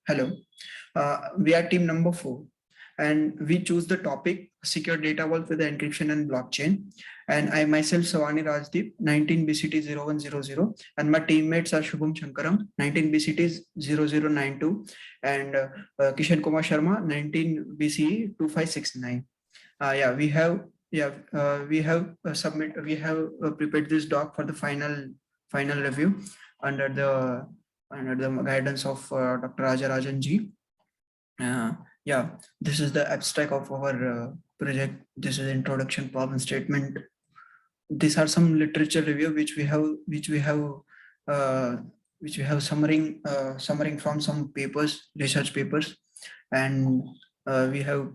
Hello. We are team number 4, and we choose the topic secure data vault with the encryption and blockchain. And I myself, Savani Rajdeep, 19 BCT 0100, and my teammates are Shubham Shankaram, 19 BCT 0092, and Kishan Kumar Sharma, 19 BCE 2569. We have prepared this doc for the final review under the guidance of Dr. Rajarajan ji. Yeah, this is the abstract of our project. This is introduction, problem statement. These are some literature review uh, which we have summarizing from some papers, research papers, and we have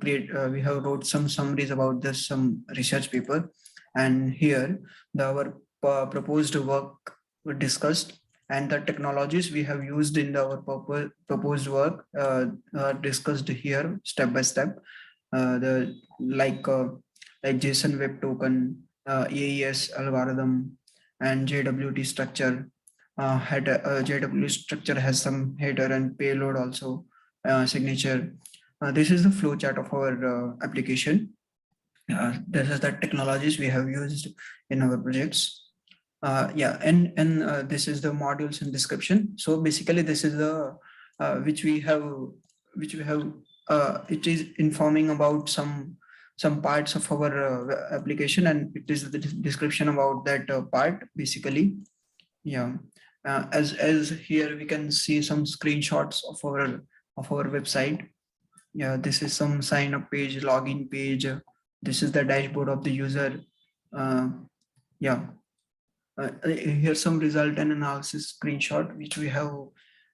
wrote some summaries about this some research paper, and here our proposed work were discussed, and the technologies we have used in our proposed work are discussed here step by step. The like JSON Web Token, AES algorithm, and JWT structure. JWT structure has some header and payload also, signature. This is the flow chart of our application. This is the technologies we have used in our projects. This is the modules and description. So basically, this is the which we have it is informing about some parts of our application, and it is the description about that part basically. Yeah, as here we can see some screenshots of our website. Yeah, this is some sign up page, login page. This is the dashboard of the user. uh, yeah Here's some result and analysis screenshot which we have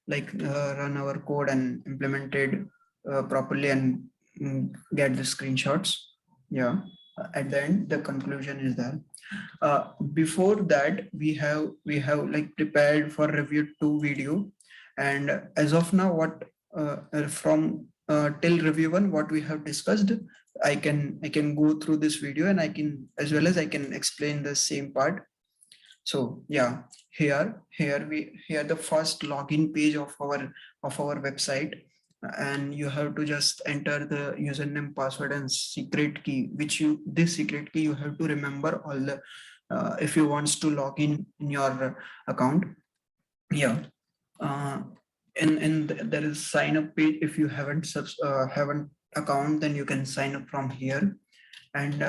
run our code and implemented properly, and get the screenshots. Yeah, at the end the conclusion is that before that we have like prepared for review 2 video, and as of now what from till review 1 what we have discussed, I can go through this video, and I can as well as I can explain the same part. So yeah, here the first login page of our website, and you have to just enter the username, password, and secret key, which this secret key you have to remember all the if you wants to log in your account. Yeah. uh, there is sign up page. If you haven't account, then you can sign up from here. And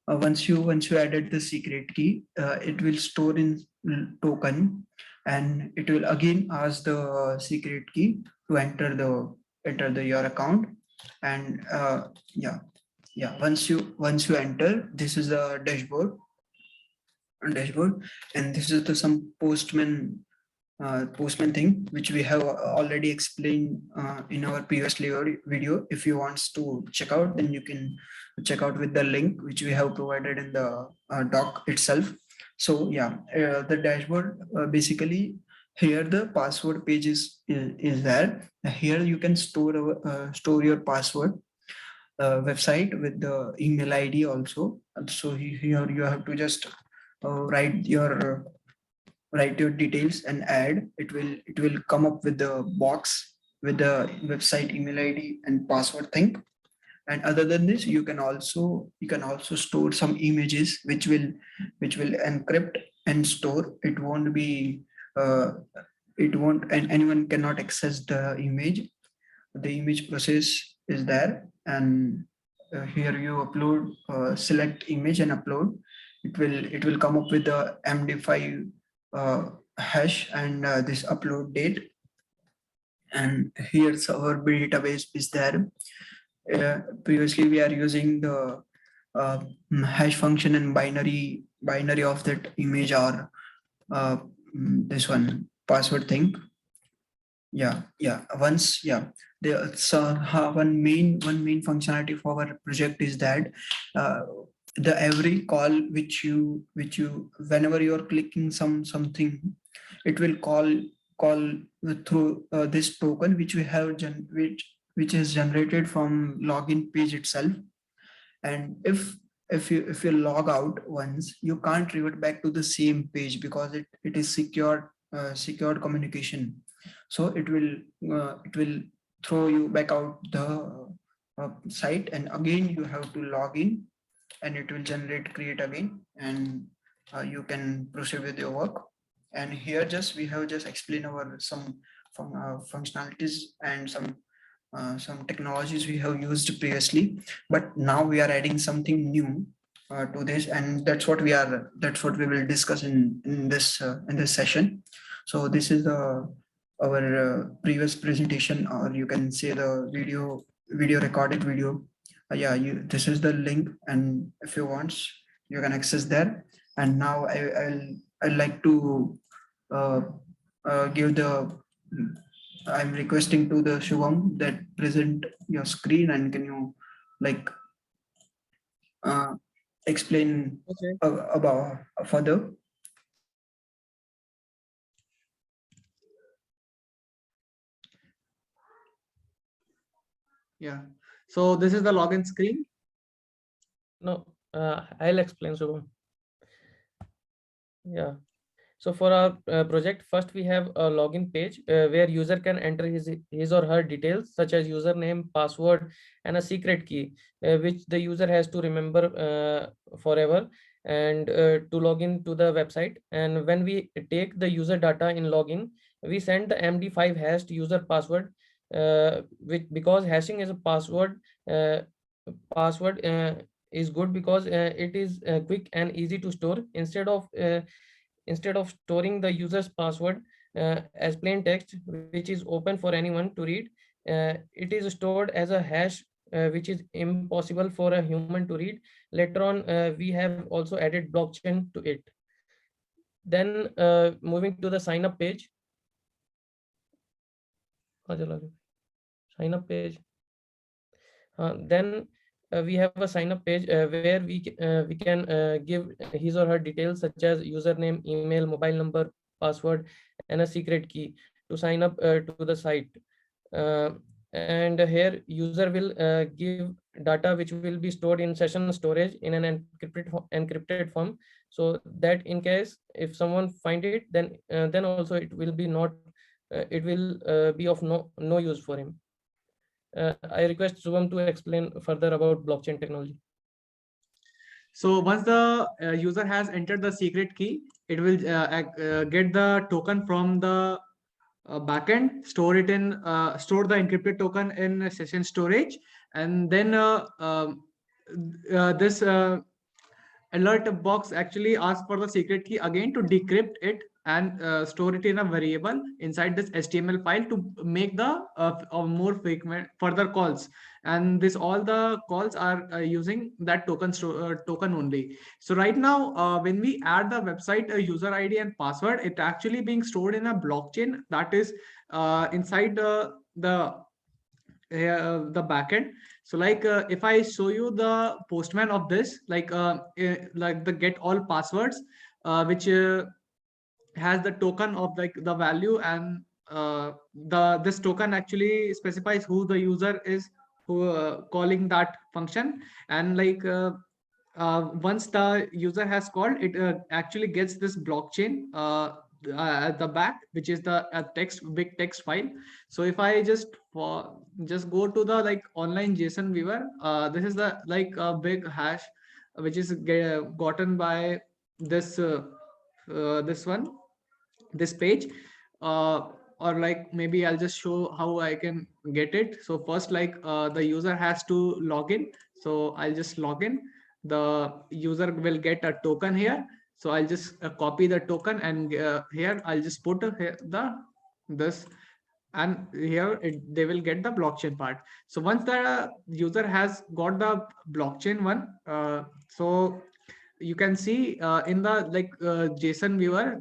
once you added the secret key, it will store in token, and it will again ask the secret key to enter the your account. And once you enter, this is the dashboard, and this is the some postman thing which we have already explained in our previous video. If you wants to check out, then you can check out with the link which we have provided in the doc itself. So yeah, the dashboard basically, here the password page is there. Here you can store your password website with the email ID also. So here you have to just write your details and add. It will come up with the box with the website, email ID, and password thing. And other than this, you can also store some images which will encrypt and store. And anyone cannot access the image process is there. And here you upload, select image and upload. It will come up with the MD5 hash and this upload date. And here's our database is there. Previously we are using the hash function and binary of that image, or this one password thing. One main functionality for our project is that uh, the every call which you whenever you are clicking something, it will call through this token which we have which is generated from login page itself. And if you log out once, you can't revert back to the same page because it is secured communication. So it will throw you back out the site, and again you have to log in, and it will create again, and you can proceed with your work. And here we have just explained our some functionalities and some technologies we have used previously, but now we are adding something new to this, and that's what we will discuss in this session. So this is the our previous presentation, or you can say the video recorded video. Yeah, this is the link, and if you want, you can access there. And now I'd like to uh, give the I'm requesting to the Shubham that present your screen, and can you like uh, explain Okay. about further? Yeah. So this is the login screen. No, I'll explain, Shubham. Yeah. So for our project, first we have a login page where user can enter his or her details such as username, password, and a secret key, which the user has to remember forever, and to log in to the website. And when we take the user data in login, we send the MD5 hashed user password, which because hashing is a password is good because it is quick and easy to store instead of storing the user's password as plain text, which is open for anyone to read. It is stored as a hash, which is impossible for a human to read. Later on, we have also added blockchain to it. Then moving to the sign up page. Sign up page. Then we have a sign up page where we can give his or her details such as username, email, mobile number, password, and a secret key to sign up to the site. Uh, and here user will give data which will be stored in session storage in an encrypted form, so that in case if someone find it, then also it will be not it will be of no use for him. I request Shubham to explain further about blockchain technology. So once the user has entered the secret key, it will get the token from the backend, store the encrypted token in session storage, and then this alert box actually asks for the secret key again to decrypt it and store it in a variable inside this HTML file to make the more frequent further calls. And this all the calls are using that token only. So right now, when we add the website user ID and password, it actually being stored in a blockchain that is inside the backend. So like if I show you the postman of this, like the get all passwords, which has the token of like the value, and the this token actually specifies who the user is who calling that function. And once the user has called it, actually gets this blockchain at the back, which is the big text file. So if I just go to the like online JSON viewer, this is the like a big hash which is gotten by this this one, this page. Or like maybe I'll just show how I can get it. So first, the user has to log in. So I'll just log in. The user will get a token here. So I'll just copy the token, and here I'll just put here this, and here they will get the blockchain part. So once the user has got the blockchain one, so you can see in the JSON viewer,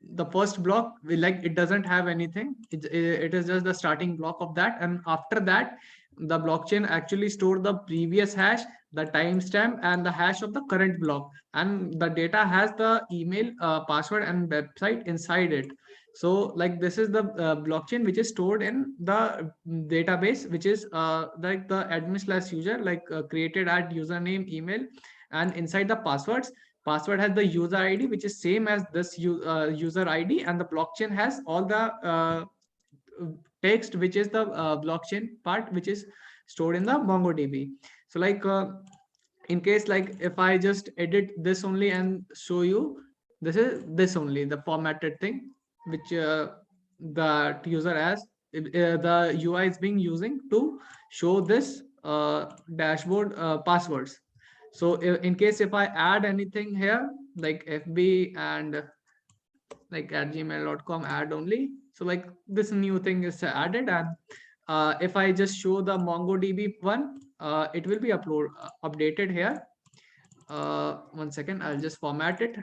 the first block, it doesn't have anything. It is just the starting block of that, and after that the blockchain actually stored the previous hash, the timestamp, and the hash of the current block, and the data has the email, password, and website inside it. So like this is the blockchain which is stored in the database, which is like the admin/user created at username, email, and inside the password has the user ID, which is same as this user ID, and the blockchain has all the text, which is the blockchain part, which is stored in the MongoDB. So like in case like if I just edit this only and show you, this is this only the formatted thing which the user has, the UI is being using to show this dashboard passwords. So in case if I add anything here, like FB and like at gmail.com add only, so like this new thing is added, and if I just show the MongoDB one, it will be updated here. 1 second, I'll just format it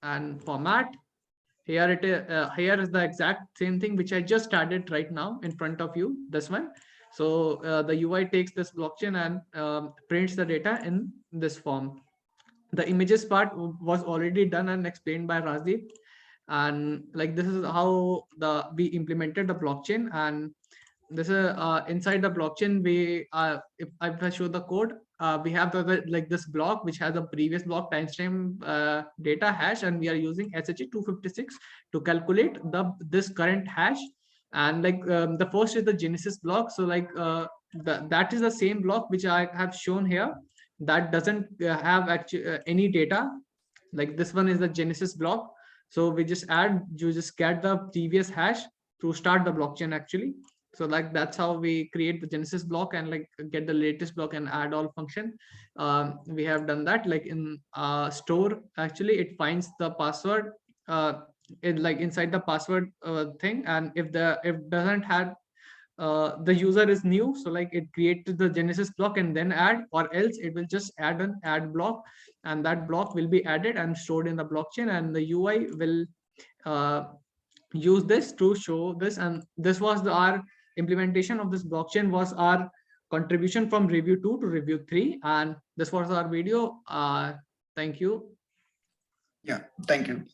and format. Here it is. Here is the exact same thing which I just added right now in front of you. This one. So the UI takes this blockchain and prints the data in this form. The images part was already done and explained by Rajdeep, and like this is how we implemented the blockchain. And this is inside the blockchain. We if I show the code, we have like this block which has a previous block timestamp data hash, and we are using SHA-256 to calculate this current hash. And like the first is the Genesis block. So like that is the same block which I have shown here, that doesn't have actually any data. Like this one is the Genesis block. So we just you just get the previous hash to start the blockchain actually. So like that's how we create the Genesis block and like get the latest block and add all function. We have done that. Like in store, actually it finds the password like inside the password thing, and if doesn't have the user is new, so like it created the Genesis block and then add, or else it will just add an add block, and that block will be added and stored in the blockchain, and the UI will use this to show this. And this was our implementation of this blockchain, was our contribution from review 2 to review 3, and this was our video. Thank you. Yeah, thank you.